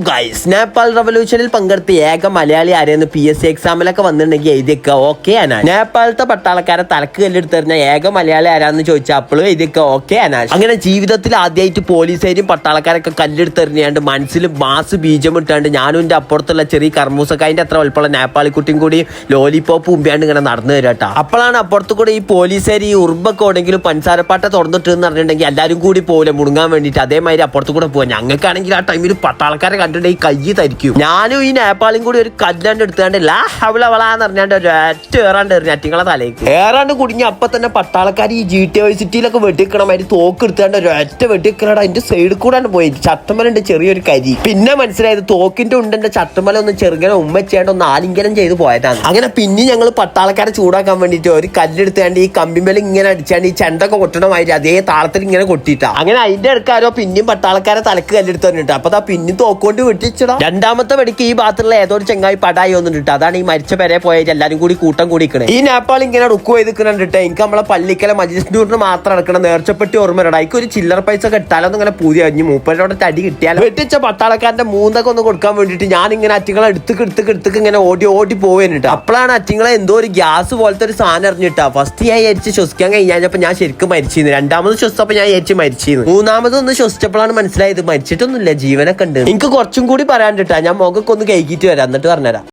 Guys, Nepal റവല്യൂഷനിൽ പങ്കെടുത്ത ഏക മലയാളി ആരെന്ന് PSC എക്സാമിലൊക്കെ വന്നിട്ടുണ്ടെങ്കിൽ എഴുതിയൊക്കെ ഓക്കെ അനാഷ്. നേപ്പാളത്തെ പട്ടാളക്കാരെ തലക്ക് കല്ലെടുത്തെറിഞ്ഞ ഏക മലയാളി ആരാന്ന് ചോദിച്ചാൽ അപ്പോഴും എഴുതിയൊക്കെ ഓക്കെ അനാഷ്. അങ്ങനെ ജീവിതത്തിൽ ആദ്യമായിട്ട് പോലീസുകാരും പട്ടാളക്കാരൊക്കെ കല്ലെടുത്തെറിഞ്ഞാണ്ട് മനസ്സിൽ മാസ് ബീജം ഇട്ടാണ്ട് ഞാനും എൻ്റെ അപ്പുറത്തുള്ള ചെറിയ കർമ്മൂസക്കായൻ്റെ അത്ര വലുപ്പമുള്ള നേപ്പാളി കുട്ടിയും കൂടി ലോലിപോപ്പ് ഉമ്പിയാണ്ട് ഇങ്ങനെ നടന്നു വരാട്ടോ. അപ്പോഴാണ് അപ്പുറത്ത് കൂടെ ഈ പോലീസുകാർ ഈ ഉറുമ്പൊക്കെ എവിടെയെങ്കിലും പഞ്ചസാരപ്പാട്ട തുറന്നിട്ട് എന്ന് പറഞ്ഞിട്ടുണ്ടെങ്കിൽ എല്ലാവരും കൂടി പോലെ മുടുങ്ങാൻ വേണ്ടിയിട്ട് അതേമാതിരി അപ്പുറത്ത് കൂടെ പോകാൻ. ഞങ്ങൾക്കാണെങ്കിൽ ആ ടൈമിൽ പട്ടാളക്കാരെ കണ്ടിട്ട് ഈ കൈ തരിക്കും. ഞാനും ഈ നേപ്പാളും കൂടി ഒരു കല്ലാണ്ട് എടുത്താണ്ട് ലാ ഹവളവളാന്ന് പറഞ്ഞാണ്ട് ഒരൊറ്റ ഏറാണ്ട് എറിഞ്ഞ അറ്റിങ്ങളെ തലേക്ക് ഏറാണ്ട് കുടുങ്ങി. അപ്പൊ തന്നെ പട്ടാളക്കാർ ഈ GTA സിറ്റിയിലൊക്കെ വെട്ടിക്കണമാതിരി തോക്ക് എടുത്താണ്ട് ഒരൊറ്റ വെട്ടിക്കണടാ അതിന്റെ സൈഡിൽ കൂടെ പോയി ചട്ടമലുണ്ട് ചെറിയൊരു കരി. പിന്നെ മനസ്സിലായത് തോക്കിന്റെ ഉണ്ടെന്റെ ചട്ടമല ഒന്ന് ചെറുങ്ങനെ ഉമ്മച്ചാണ്ട് ഒന്ന് ആലിംഗനം ചെയ്ത് പോയതാണ്. അങ്ങനെ പിന്നെ ഞങ്ങൾ പട്ടാളക്കാരെ ചൂടാക്കാൻ വേണ്ടിട്ട് ഒരു കല്ലെടുത്താണ്ട് ഈ കമ്പിമേൽ ഇങ്ങനെ അടിച്ചാണ്ട് ഈ ചെണ്ടൊക്കെ കൊട്ടണമാതിരി അതേ താളത്തിൽ ഇങ്ങനെ കൊട്ടിട്ടാ. അങ്ങനെ അതിന്റെ അടുക്കാരോ പിന്നെയും പട്ടാളക്കാരെ തലക്ക് കല്ലെടുത്ത് പറഞ്ഞിട്ട് അപ്പൊ പിന്നെ തോക്കൊണ്ട് വെട്ടിച്ചടാ. രണ്ടാമത്തെ വെടിക്ക് ഈ ഭാഗത്തുള്ള ഏതോ ഒരു ചെങ്ങായി പടായി വന്നിട്ട് അതാണ് ഈ മരിച്ച പേരെ പോയത് എല്ലാരും കൂടി കൂട്ടം കൂടിക്കണേ. ഈ നേപ്പാൾ ഇങ്ങനെ റുക്ക് ചെയ്തിട്ട് എനിക്ക് നമ്മളെ പള്ളിക്കല മജിസ്ട്രൂറിന് മാത്രം എടുക്കണം നേർച്ചപ്പെട്ടി ഓർമ്മ ഒരു ചില്ലറ പൈസ കിട്ടാലോ ഇങ്ങനെ പൂതി കഴിഞ്ഞു മൂപ്പരോടെ തടി കിട്ടിയാലോ. വെട്ടിച്ച പട്ടാളക്കാരന്റെ മൂന്നൊക്കെ ഒന്ന് കൊടുക്കാൻ വേണ്ടിട്ട് ഞാൻ ഇങ്ങനെ അറ്റിങ്ങളെ എടുത്ത് ഇങ്ങനെ ഓടി പോവേനിട്ട് അപ്പോഴാണ് അറ്റിങ്ങളെ എന്തോ ഒരു ഗ്യാസ് പോലത്തെ ഒരു സാധനം അറിഞ്ഞിട്ടാ. ഫസ്റ്റ് ഞാൻ വിചാരിച്ച് ശ്വസിക്കാൻ കഴിഞ്ഞപ്പോ ഞാൻ ശരിക്കും മരിച്ചിരുന്നു. രണ്ടാമത് ശ്വസിച്ചപ്പോ ഞാൻ വിചാരിച്ച് മരിച്ചിരുന്നു. മൂന്നാമതൊന്ന് ശ്വസിച്ചപ്പോഴാണ് മനസ്സിലായത് മരിച്ചിട്ടൊന്നുമില്ല, ജീവനൊക്കെ ഉണ്ട്. എനിക്ക് കുറച്ചും കൂടി പറയാണ്ടിട്ടാ. ഞാൻ മുഖമൊക്കെ ഒന്ന് കൈകിട്ട് വരാം എന്നിട്ട് പറഞ്ഞുതരാം.